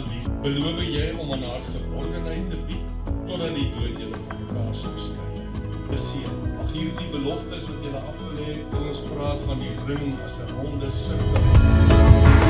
lief, beloof jy om aan haar geborgenheid te bied, totdat die dood julle van mekaar sal skei. Beseën, mag hierdie beloftes wat julle afgelê het, toe ons praat van die ring as 'n ronde sirkel.